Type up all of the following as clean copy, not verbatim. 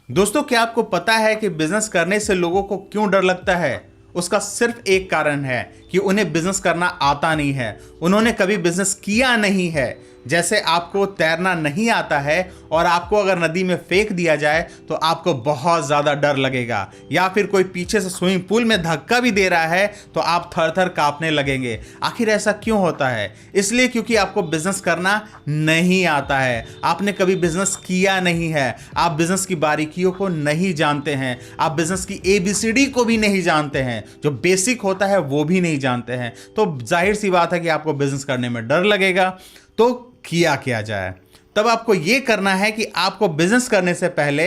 दोस्तों, क्या आपको पता है कि बिजनेस करने से लोगों को क्यों डर लगता है? उसका सिर्फ एक कारण है कि उन्हें बिजनेस करना आता नहीं है। उन्होंने कभी बिजनेस किया नहीं है। जैसे आपको तैरना नहीं आता है और आपको अगर नदी में फेंक दिया जाए तो आपको बहुत ज़्यादा डर लगेगा, या फिर कोई पीछे से स्विमिंग पूल में धक्का भी दे रहा है तो आप थर थर कांपने लगेंगे। आखिर ऐसा क्यों होता है? इसलिए क्योंकि आपको बिजनेस करना नहीं आता है। आपने कभी बिजनेस किया नहीं है। आप बिजनेस की बारीकियों को नहीं जानते हैं। आप बिजनेस की ABCD को भी नहीं जानते हैं। जो बेसिक होता है वो भी नहीं जानते हैं। तो जाहिर सी बात है कि आपको बिजनेस करने में डर लगेगा। तो किया जाए? तब आपको यह करना है कि आपको बिजनेस करने से पहले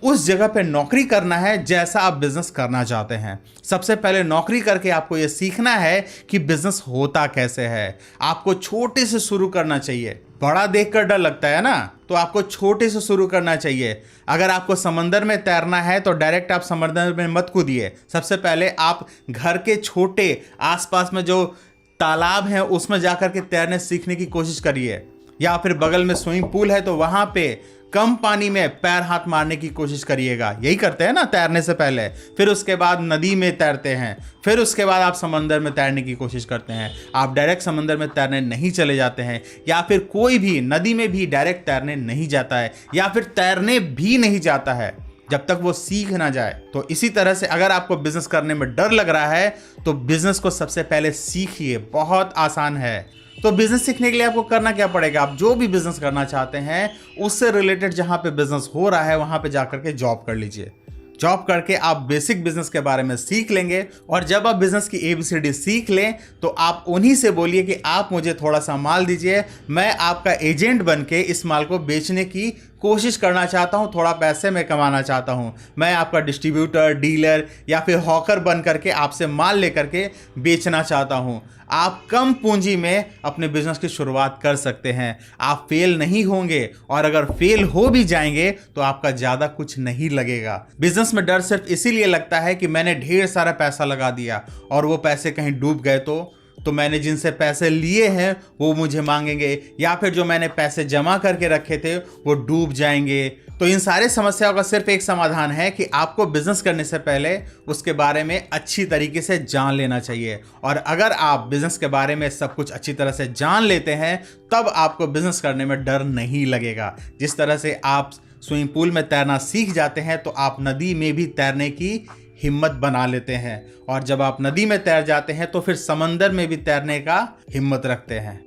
उस जगह पे नौकरी करना है जैसा आप बिजनेस करना चाहते हैं। सबसे पहले नौकरी करके आपको यह सीखना है कि बिजनेस होता कैसे है। आपको छोटे से शुरू करना चाहिए। बड़ा देखकर डर लगता है ना, तो आपको छोटे से शुरू करना चाहिए। अगर आपको समंदर में तैरना है तो डायरेक्ट आप समंदर में मत कूदिए। सबसे पहले आप घर के छोटे आसपास में जो तालाब है उसमें जाकर के तैरने सीखने की कोशिश करिए, या फिर बगल में स्विमिंग पूल है तो वहां पे कम पानी में पैर हाथ मारने की कोशिश करिएगा। यही करते हैं ना तैरने से पहले। फिर उसके बाद नदी में तैरते हैं, फिर उसके बाद आप समंदर में तैरने की कोशिश करते हैं। आप डायरेक्ट समंदर में तैरने नहीं चले जाते हैं, या फिर कोई भी नदी में भी डायरेक्ट तैरने नहीं जाता है, या फिर तैरने भी नहीं जाता है जब तक वो सीख ना जाए। तो इसी तरह से अगर आपको बिजनेस करने में डर लग रहा है तो बिजनेस को सबसे पहले सीखिए। बहुत आसान है। तो बिजनेस सीखने के लिए आपको करना क्या पड़ेगा? आप जो भी बिजनेस करना चाहते हैं उससे रिलेटेड जहां पे बिजनेस हो रहा है वहां पे जाकर के जॉब कर लीजिए। जॉब करके आप बेसिक बिजनेस के बारे में सीख लेंगे, और जब आप बिजनेस की ABCD सीख लें तो आप उन्हीं से बोलिए कि आप मुझे थोड़ा सा माल दीजिए, मैं आपका एजेंट बन के इस माल को बेचने की कोशिश करना चाहता हूं, थोड़ा पैसे मैं कमाना चाहता हूं। मैं आपका डिस्ट्रीब्यूटर, डीलर या फिर हॉकर बन करके आपसे माल लेकर के बेचना चाहता हूं। आप कम पूंजी में अपने बिजनेस की शुरुआत कर सकते हैं। आप फेल नहीं होंगे, और अगर फेल हो भी जाएंगे तो आपका ज़्यादा कुछ नहीं लगेगा। बिजनेस में डर सिर्फ इसीलिए लगता है कि मैंने ढेर सारा पैसा लगा दिया और वो पैसे कहीं डूब गए तो मैंने जिनसे पैसे लिए हैं वो मुझे मांगेंगे, या फिर जो मैंने पैसे जमा करके रखे थे वो डूब जाएंगे। तो इन सारे समस्याओं का सिर्फ एक समाधान है कि आपको बिजनेस करने से पहले उसके बारे में अच्छी तरीके से जान लेना चाहिए। और अगर आप बिजनेस के बारे में सब कुछ अच्छी तरह से जान लेते हैं तब आपको बिजनेस करने में डर नहीं लगेगा। जिस तरह से आप स्विमिंग पूल में तैरना सीख जाते हैं तो आप नदी में भी तैरने की हिम्मत बना लेते हैं, और जब आप नदी में तैर जाते हैं तो फिर समंदर में भी तैरने का हिम्मत रखते हैं।